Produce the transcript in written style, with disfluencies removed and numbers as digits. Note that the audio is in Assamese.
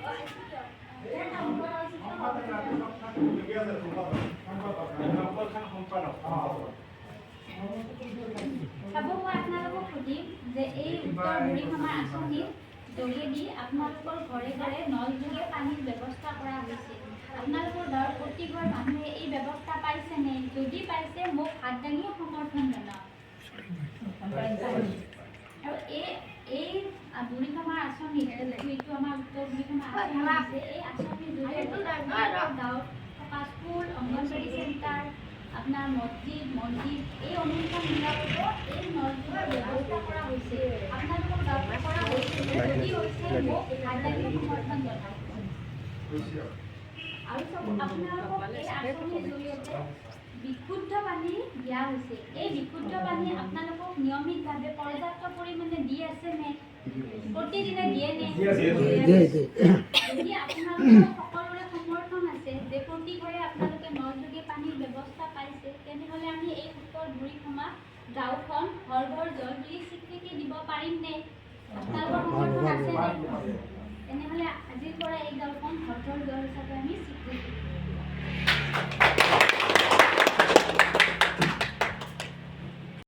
চাব মই আপোনালোকক সুধিম যে এই উত্তৰ বুঢ়ীখামাৰ আঁচনিৰ যোগেদি আপোনালোকৰ ঘৰে ঘৰে নলযোগে পানীৰ ব্যৱস্থা কৰা হৈছে। আপোনালোকৰ গাঁৱৰ প্ৰতি ঘৰ মানুহে এই ব্যৱস্থা পাইছেনে? যদি পাইছে মোক হাত দাঙি সমৰ্থন জনাওক। আৰু এই বুঢ়ীখামাৰ আঁচনি যিটো আমাৰ উত্তৰ বুঢ়ীখামাৰ আঁচনি আছে, এই আঁচনিৰ জৰিয়তে গাঁৱত থকা স্কুল, অংগনবাড়ী চেণ্টাৰ, আপোনাৰ মছজিদ, মন্দিৰ এই অনুষ্ঠানবিলাকতো এই নলযোগৰ ব্যৱস্থা কৰা হৈছে। আপোনালোকৰ গাঁৱত কৰা হৈছে, যদি হৈছে মোক হাত দাঙি সমৰ্থন জনাওক। আৰু চাব আপোনালোকক এই আঁচনিৰ জৰিয়তে বিশুদ্ধ পানী দিয়া হৈছে। এই বিশুদ্ধ পানী আপোনালোকক নিয়মিতভাৱে পৰ্যাপ্ত পৰিমাণে দি আছে নে? প্ৰতিদিনে দিয়ে নে? যদি আপোনালোকৰ সকলোৰে সমৰ্থন আছে যে প্ৰতি ঘৰে আপোনালোকে নলযোগে পানীৰ ব্যৱস্থা পাইছে, তেনেহ'লে আমি এই উত্তৰ বুঢ়ীখামা গাঁওখন ঘৰ ঘৰ জল বুলি স্বীকৃতি দিব পাৰিম নে? আপোনালোকৰ সমৰ্থন আছে নে? তেনেহ'লে আজিৰ পৰা এই গাঁওখন ঘৰ ঘৰ জল হিচাপে আমি স্বীকৃতি দিম।